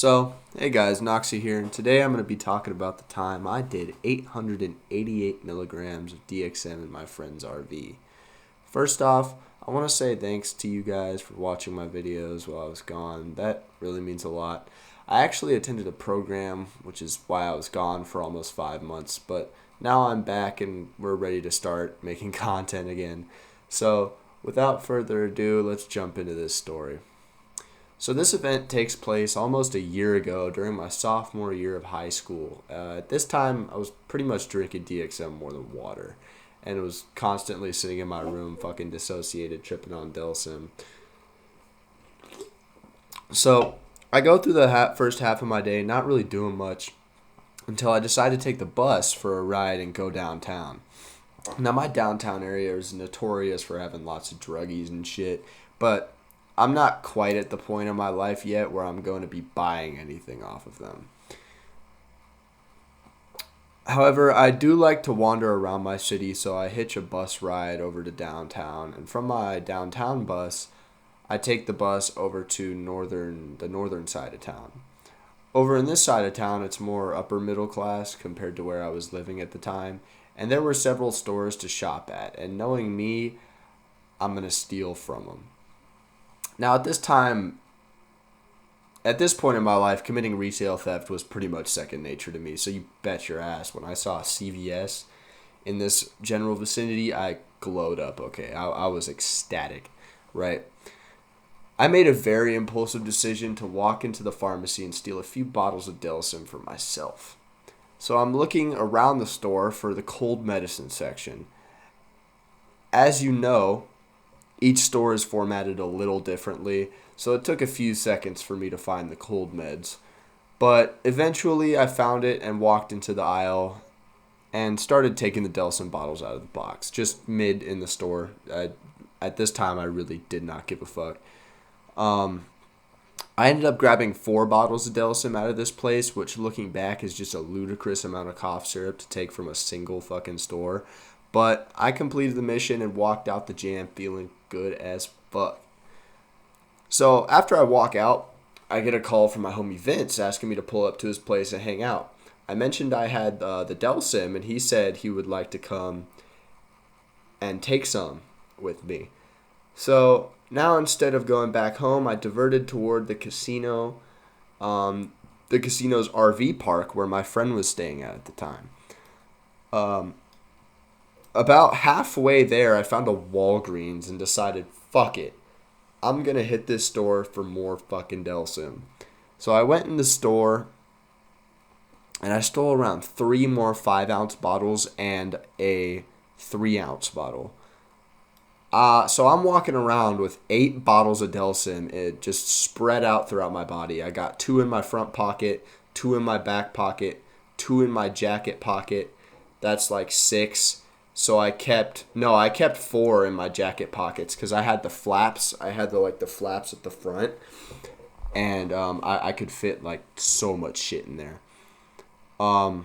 So, hey guys, Noxy here, and today I'm going to be talking about the time I did 888 milligrams of DXM in my friend's RV. First off, I want to say thanks to you guys for watching my videos while I was gone. That really means a lot. I actually attended a program, which is why I was gone for almost 5 months, but now I'm back and we're ready to start making content again. So, without further ado, let's jump into this story. So this event takes place almost a year ago during my sophomore year of high school. At this time, I was pretty much drinking DXM more than water, and it was constantly sitting in my room, fucking dissociated, tripping on Delsym. So I go through the first half of my day, not really doing much, until I decide to take the bus for a ride and go downtown. Now, my downtown area is notorious for having lots of druggies and shit, but I'm not quite at the point in my life yet where I'm going to be buying anything off of them. However, I do like to wander around my city, so I hitch a bus ride over to downtown. And from my downtown bus, I take the bus over to the northern side of town. Over in this side of town, it's more upper middle class compared to where I was living at the time. And there were several stores to shop at. And knowing me, I'm going to steal from them. Now, at this point in my life, committing retail theft was pretty much second nature to me. So you bet your ass, when I saw a CVS in this general vicinity, I glowed up, okay? I was ecstatic, right? I made a very impulsive decision to walk into the pharmacy and steal a few bottles of Delsym for myself. So I'm looking around the store for the cold medicine section. As you know, each store is formatted a little differently, so it took a few seconds for me to find the cold meds. But eventually I found it and walked into the aisle and started taking the Delsym bottles out of the box, just mid in the store. At this time, I really did not give a fuck. I ended up grabbing 4 bottles of Delsym out of this place, which looking back is just a ludicrous amount of cough syrup to take from a single fucking store. But I completed the mission and walked out the jam feeling good as fuck. So after I walk out, I get a call from my homie Vince asking me to pull up to his place and hang out. I mentioned I had the Delsym, and he said he would like to come and take some with me. So now instead of going back home, I diverted toward the casino, the casino's RV park where my friend was staying at the time. About halfway there, I found a Walgreens and decided, fuck it. I'm going to hit this store for more fucking Delsym. So I went in the store and I stole around 3 more 5-ounce bottles and a 3-ounce bottle. So I'm walking around with 8 bottles of Delsym. It just spread out throughout my body. I got 2 in my front pocket, 2 in my back pocket, 2 in my jacket pocket. That's like 6. So I kept 4 in my jacket pockets because I had the flaps. I had the flaps at the front, and I could fit like so much shit in there. So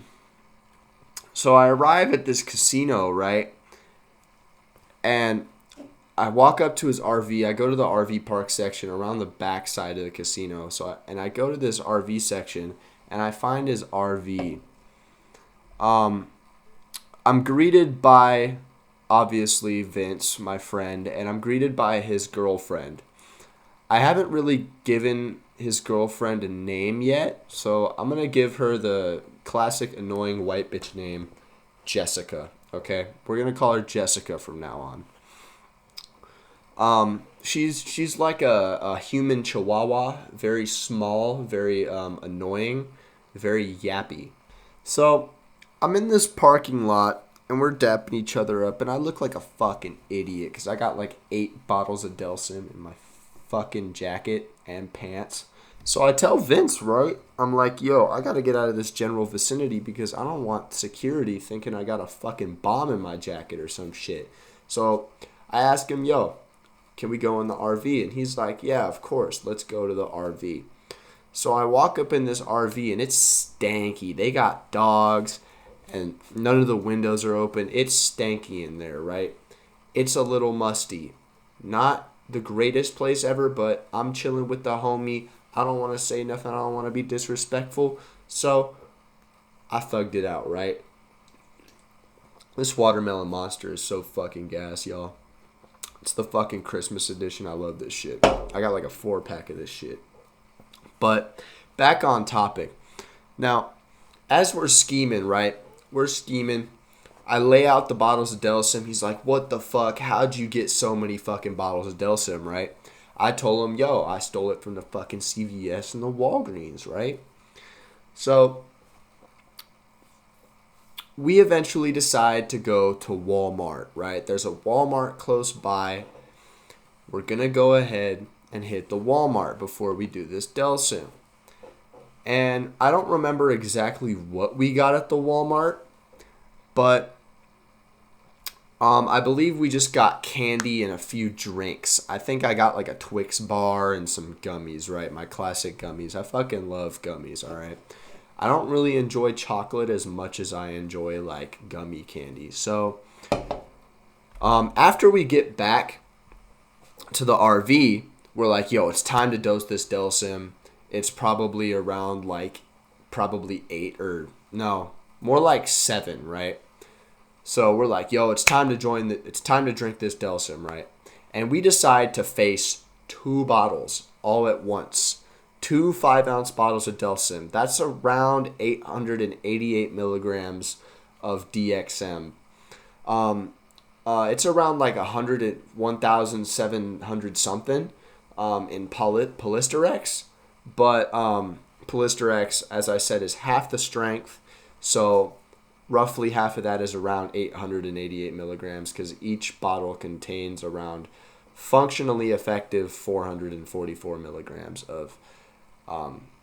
I arrive at this casino, right? And I walk up to his RV. I go to the RV park section around the back side of the casino. I go to this RV section and I find his RV. I'm greeted by, obviously, Vince, my friend, and I'm greeted by his girlfriend. I haven't really given his girlfriend a name yet, so I'm going to give her the classic annoying white bitch name, Jessica, okay? We're going to call her Jessica from now on. She's like a human chihuahua, very small, very annoying, very yappy. So I'm in this parking lot, and we're dapping each other up, and I look like a fucking idiot, because I got like 8 bottles of Delsym in my fucking jacket and pants. So I tell Vince, right, I'm like, yo, I gotta get out of this general vicinity, because I don't want security thinking I got a fucking bomb in my jacket or some shit. So I ask him, yo, can we go in the RV? And he's like, yeah, of course, let's go to the RV. So I walk up in this RV, and it's stanky. They got dogs, and none of the windows are open. It's stanky in there, right? It's a little musty. Not the greatest place ever, but I'm chilling with the homie. I don't want to say nothing. I don't want to be disrespectful. So I thugged it out, right? This watermelon monster is so fucking gas, y'all. It's the fucking Christmas edition. I love this shit. I got like a 4-pack of this shit. But back on topic. Now, as we're scheming, right? We're scheming. I lay out the bottles of Delsym. He's like, what the fuck? How'd you get so many fucking bottles of Delsym, right? I told him, yo, I stole it from the fucking CVS and the Walgreens, right? So we eventually decide to go to Walmart, right? There's a Walmart close by. We're going to go ahead and hit the Walmart before we do this Delsym. And I don't remember exactly what we got at the Walmart, but I believe we just got candy and a few drinks. I think I got like a Twix bar and some gummies, right? My classic gummies. I fucking love gummies, all right? I don't really enjoy chocolate as much as I enjoy like gummy candy. So after we get back to the RV, we're like, yo, it's time to dose this Delsym. It's probably around like 8 or no, more like 7, right? So we're like, yo, it's time to drink this Delsym, right? And we decide to face 2 bottles all at once. 2 5-ounce bottles of Delsym. That's around 888 milligrams of DXM. It's around like 1,700 something in Polysterex. But Polysterex, as I said, is half the strength. So roughly half of that is around 888 milligrams because each bottle contains around functionally effective 444 milligrams of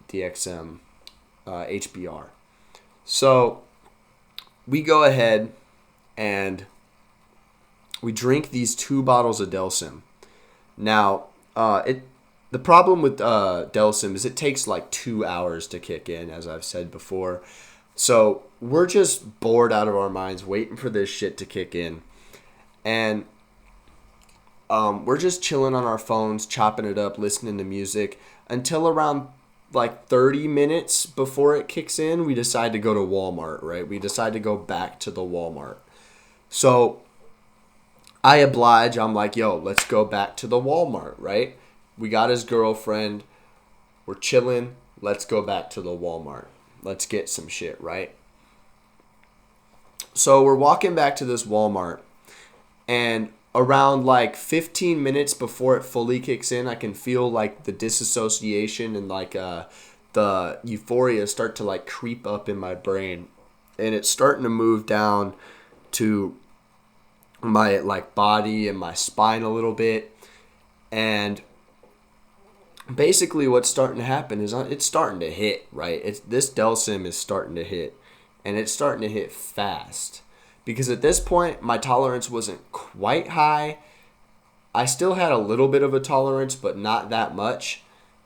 DXM HBr. So we go ahead and we drink these 2 bottles of Delsym. Now, the problem with Delsym is it takes like 2 hours to kick in, as I've said before. So we're just bored out of our minds waiting for this shit to kick in. And we're just chilling on our phones, chopping it up, listening to music until around like 30 minutes before it kicks in, we decide to go to Walmart, right? We decide to go back to the Walmart. So I oblige. I'm like, yo, let's go back to the Walmart, right? We got his girlfriend. We're chilling. Let's go back to the Walmart. Let's get some shit, right? So we're walking back to this Walmart, and around like 15 minutes before it fully kicks in, I can feel like the disassociation and like the euphoria start to like creep up in my brain, and it's starting to move down to my like body and my spine a little bit. And basically what's starting to happen is it's starting to hit, right? This Delsym is starting to hit, and it's starting to hit fast. Because at this point, my tolerance wasn't quite high. I still had a little bit of a tolerance, but not that much.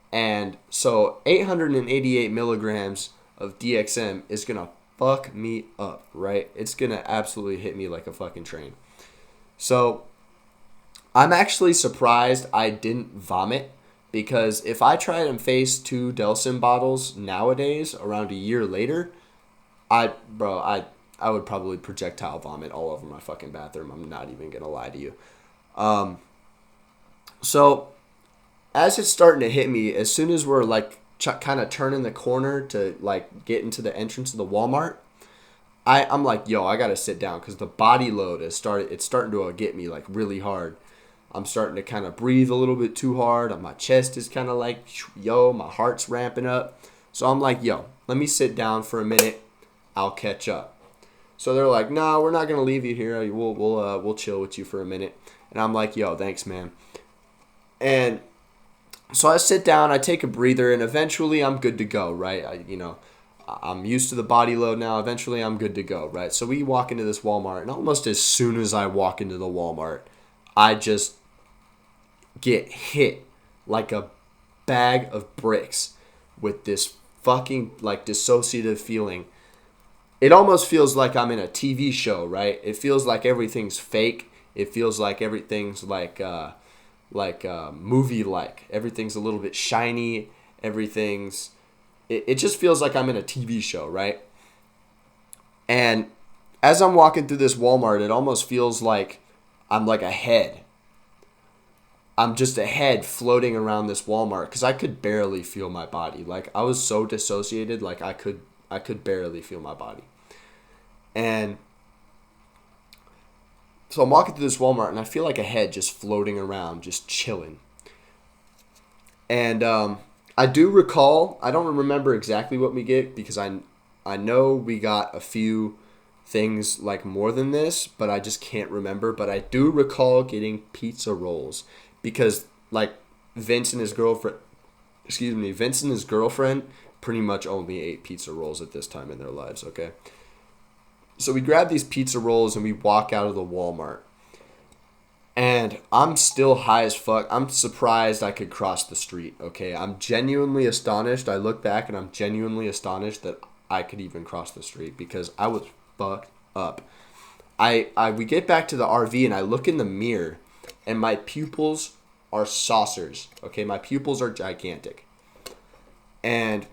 And so 888 milligrams of DXM is going to fuck me up, right? It's going to absolutely hit me like a fucking train. So I'm actually surprised I didn't vomit, because if I tried and faced 2 Delsym bottles nowadays, around a year later, I would probably projectile vomit all over my fucking bathroom. I'm not even going to lie to you. So as it's starting to hit me, as soon as we're like kind of turning the corner to like get into the entrance of the Walmart, I'm like, yo, I got to sit down because the body load it's starting to get me like really hard. I'm starting to kind of breathe a little bit too hard. My chest is kind of like, yo, my heart's ramping up. So I'm like, yo, let me sit down for a minute. I'll catch up. So they're like, no, we're not going to leave you here. We'll chill with you for a minute. And I'm like, yo, thanks, man. And so I sit down, I take a breather, and eventually I'm good to go, right? I'm used to the body load now. Eventually I'm good to go, right? So we walk into this Walmart, and almost as soon as I walk into the Walmart, I just get hit like a bag of bricks with this fucking like dissociative feeling. It almost feels like I'm in a TV show, right? It feels like everything's fake. It feels like everything's like movie-like. Everything's a little bit shiny, It just feels like I'm in a TV show, right? And as I'm walking through this Walmart, it almost feels like I'm like a head. I'm just a head floating around this Walmart because I could barely feel my body. Like, I was so dissociated, like I could barely feel my body. And so I'm walking through this Walmart and I feel like a head just floating around, just chilling. And I do recall, I don't remember exactly what we get because I know we got a few things like more than this, but I just can't remember. But I do recall getting pizza rolls because like Vince and his girlfriend pretty much only ate pizza rolls at this time in their lives, okay? So we grab these pizza rolls and we walk out of the Walmart. And I'm still high as fuck. I'm surprised I could cross the street, okay? I'm genuinely astonished. I look back and I'm genuinely astonished that I could even cross the street because I was fucked up. We get back to the RV and I look in the mirror and my pupils are saucers, okay? My pupils are gigantic. And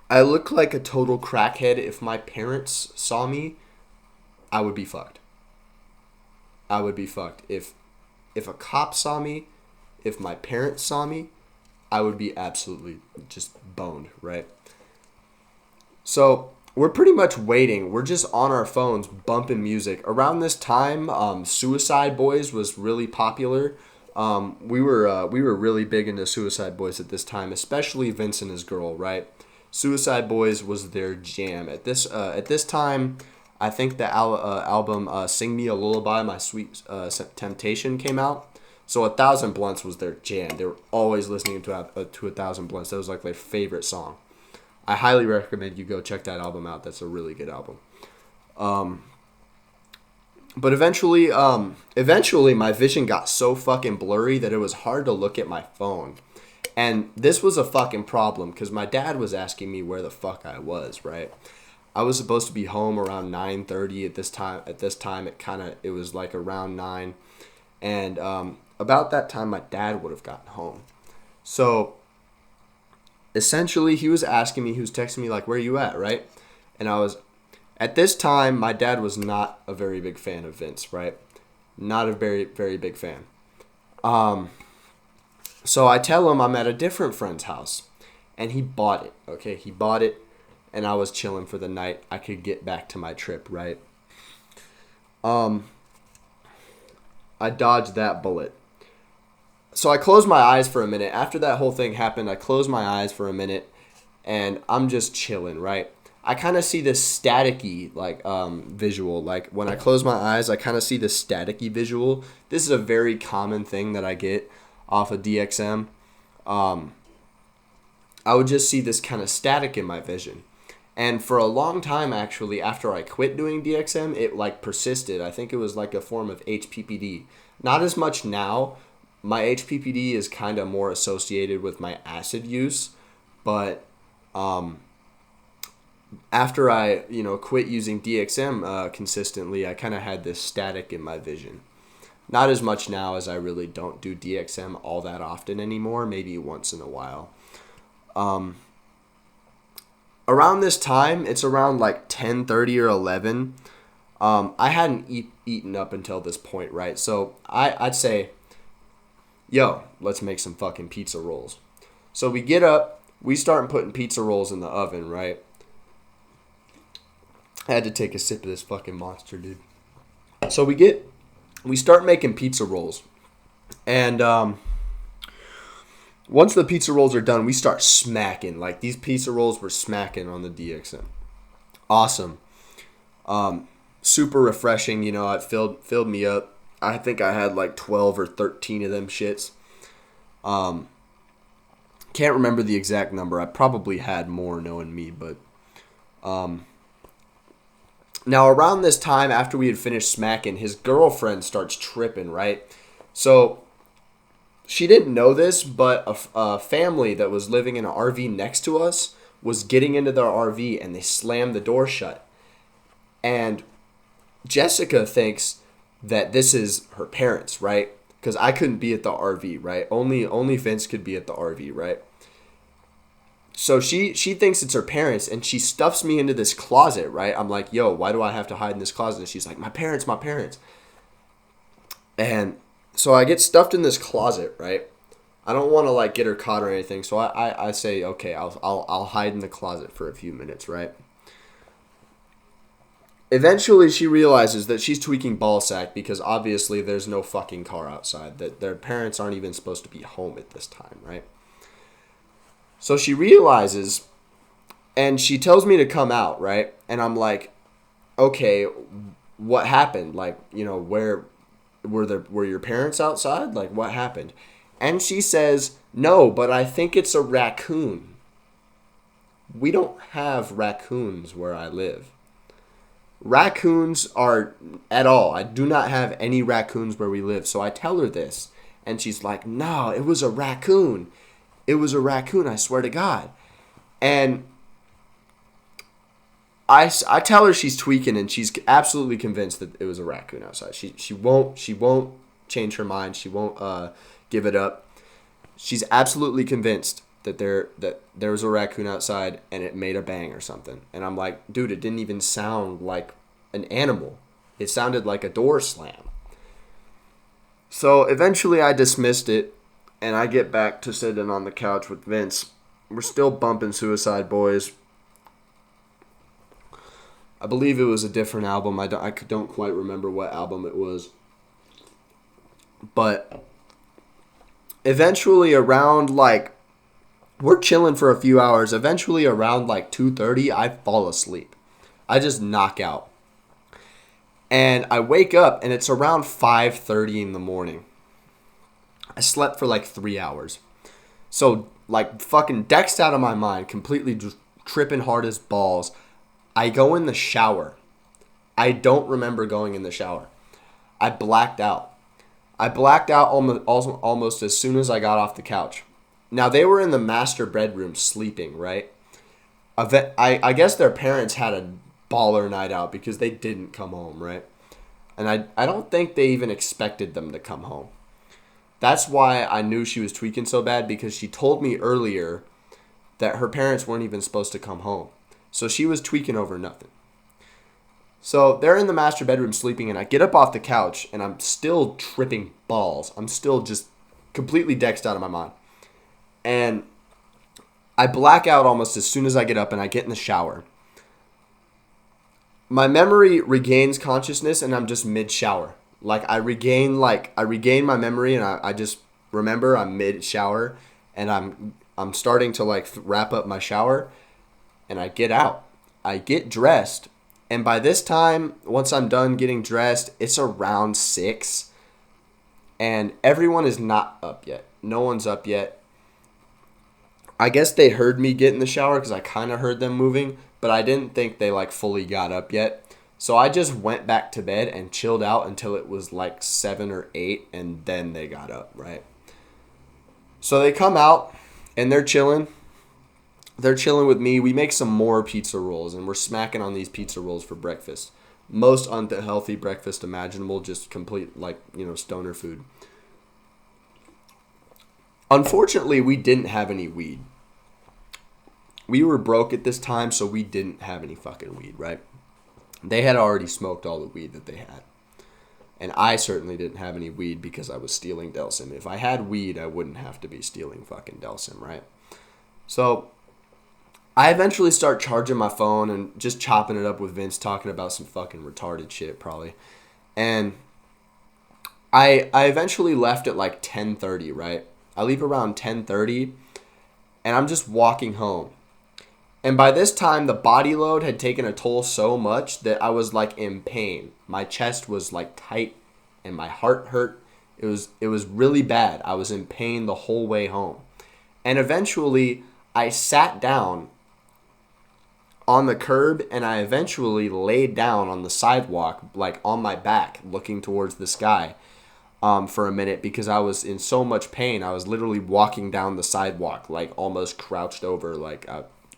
I look like a total crackhead. If my parents saw me, I would be fucked. I would be fucked. If a cop saw me, if my parents saw me, I would be absolutely just boned, right? So we're pretty much waiting. We're just on our phones bumping music. Around this time, Suicide Boys was really popular. We were really big into Suicide Boys at this time, especially Vince and his girl, right? Suicide Boys was their jam. At this time, I think the album "Sing Me a Lullaby, My Sweet Temptation" came out. So 1,000 Blunts was their jam. They were always listening to 1,000 Blunts. That was like their favorite song. I highly recommend you go check that album out. That's a really good album. But eventually my vision got so fucking blurry that it was hard to look at my phone. And this was a fucking problem because my dad was asking me where the fuck I was, right? I was supposed to be home around 9:30 at this time. At this time, it was like around 9. And about that time, my dad would have gotten home. So essentially, he was texting me like, where you at, right? And at this time, my dad was not a very big fan of Vince, right? Not a very, very big fan. So I tell him I'm at a different friend's house. And he bought it, okay? He bought it, and I was chilling for the night. I could get back to my trip, right? I dodged that bullet. So I closed my eyes for a minute. After that whole thing happened, I closed my eyes for a minute, and I'm just chilling, right? I kind of see this staticky visual. Like when I close my eyes, I kind of see this staticky visual. This is a very common thing that I get off of DXM. I would just see this kind of static in my vision. And for a long time, actually, after I quit doing DXM, it like persisted. I think it was like a form of HPPD. Not as much now. My HPPD is kind of more associated with my acid use, but after I quit using DXM consistently, I kind of had this static in my vision. Not as much now, as I really don't do DXM all that often anymore. Maybe once in a while. Around this time, it's around like 10:30 or 11. I hadn't eaten up until this point, right? So I'd say, yo, let's make some fucking pizza rolls. So we get up, we start putting pizza rolls in the oven, right? I had to take a sip of this fucking monster, dude. So we start making pizza rolls. And once the pizza rolls are done, we start smacking. Like, these pizza rolls were smacking on the DXM. Awesome. Super refreshing, it filled me up. I think I had like 12 or 13 of them shits. Can't remember the exact number. I probably had more knowing me, but now around this time, after we had finished smacking, his girlfriend starts tripping, right? So she didn't know this, but a family that was living in an RV next to us was getting into their RV, and they slammed the door shut. And Jessica thinks that this is her parents, right? Because I couldn't be at the RV, right? Only Vince could be at the RV, right? So she thinks it's her parents, and she stuffs me into this closet, right? I'm like, yo, why do I have to hide in this closet? And she's like, my parents, my parents. And so I get stuffed in this closet, right? I don't want to like get her caught or anything, so I say, okay, I'll hide in the closet for a few minutes, right? Eventually, she realizes that she's tweaking ballsack because obviously there's no fucking car outside. That their parents aren't even supposed to be home at this time, right? So she realizes, and she tells me to come out, right? And I'm like, okay, what happened? Like, you know, where were your parents outside? Like, what happened? And she says, no, but I think it's a raccoon. We don't have raccoons where I live. Raccoons are at all. I do not have any raccoons where we live. So I tell her this, and she's like, no, it was a raccoon. It was a raccoon, I swear to God. And I tell her she's tweaking, and she's absolutely convinced that it was a raccoon outside. She won't change her mind. She won't give it up. She's absolutely convinced that there was a raccoon outside and it made a bang or something. And I'm like, dude, it didn't even sound like an animal. It sounded like a door slam. So eventually I dismissed it, and I get back to sitting on the couch with Vince. We're still bumping Suicide Boys. I believe it was a different album. I don't quite remember what album it was. But eventually around like, we're chilling for a few hours. Eventually around like 2:30, I fall asleep. I just knock out. And I wake up, and it's around 5:30 in the morning. I slept for like 3 hours. So, like, fucking dexed out of my mind, completely just tripping hard as balls. I go in the shower. I don't remember going in the shower. I blacked out. I blacked out almost as soon as I got off the couch. Now, they were in the master bedroom sleeping, right? I guess their parents had a baller night out because they didn't come home, right? And I don't think they even expected them to come home. That's why I knew she was tweaking so bad, because she told me earlier that her parents weren't even supposed to come home. So she was tweaking over nothing. So they're in the master bedroom sleeping, and I get up off the couch, and I'm still tripping balls. I'm still just completely dexed out of my mind. And I black out almost as soon as I get up, and I get in the shower. My memory regains consciousness, and I'm just mid-shower. Like, I regain my memory, and I just remember I'm mid-shower, and I'm starting to, like, wrap up my shower, and I get out. I get dressed, and by this time, once I'm done getting dressed, it's around 6, and everyone is not up yet. No one's up yet. I guess they heard me get in the shower because I kind of heard them moving, but I didn't think they, like, fully got up yet. So I just went back to bed and chilled out until it was like 7 or 8, and then they got up, right? So they come out, and they're chilling. They're chilling with me. We make some more pizza rolls, and we're smacking on these pizza rolls for breakfast. Most unhealthy breakfast imaginable, just complete, like, you know, stoner food. Unfortunately, we didn't have any weed. We were broke at this time, so we didn't have any fucking weed, right? They had already smoked all the weed that they had. And I certainly didn't have any weed because I was stealing Delsym. If I had weed, I wouldn't have to be stealing fucking Delsym, right? So I eventually start charging my phone and just chopping it up with Vince, talking about some fucking retarded shit probably. And I eventually left at like 10:30, right? I leave around 10:30, and I'm just walking home. And by this time, the body load had taken a toll so much that I was like in pain. My chest was like tight, and my heart hurt. It was really bad. I was in pain the whole way home. And eventually, I sat down on the curb, and I eventually laid down on the sidewalk, like on my back, looking towards the sky for a minute because I was in so much pain. I was literally walking down the sidewalk, like almost crouched over, like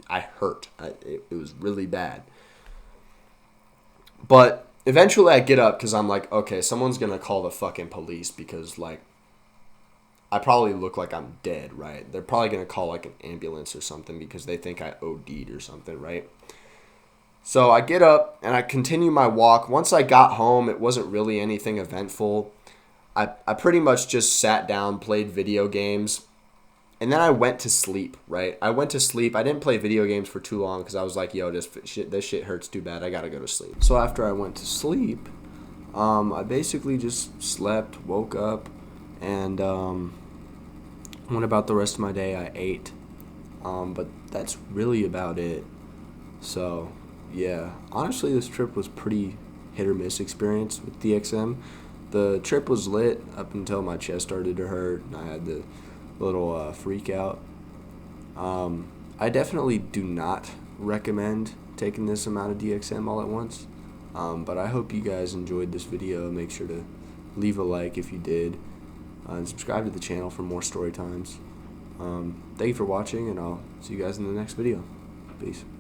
I hurt. It was really bad. But eventually I get up because I'm like, okay, someone's going to call the fucking police because, like, I probably look like I'm dead, right? They're probably going to call like an ambulance or something because they think I OD'd or something, right? So I get up and I continue my walk. Once I got home, it wasn't really anything eventful. I pretty much just sat down, played video games, and then I went to sleep, right? I went to sleep. I didn't play video games for too long because I was like, yo, this shit hurts too bad. I got to go to sleep. So after I went to sleep, I basically just slept, woke up, and went about the rest of my day. I ate, but that's really about it. So, yeah, honestly, this trip was pretty hit or miss experience with DXM. The trip was lit up until my chest started to hurt, and I had the little freak out. I definitely do not recommend taking this amount of DXM all at once. But I hope you guys enjoyed this video. Make sure to leave a like if you did, and subscribe to the channel for more story times. Thank you for watching, and I'll see you guys in the next video. Peace.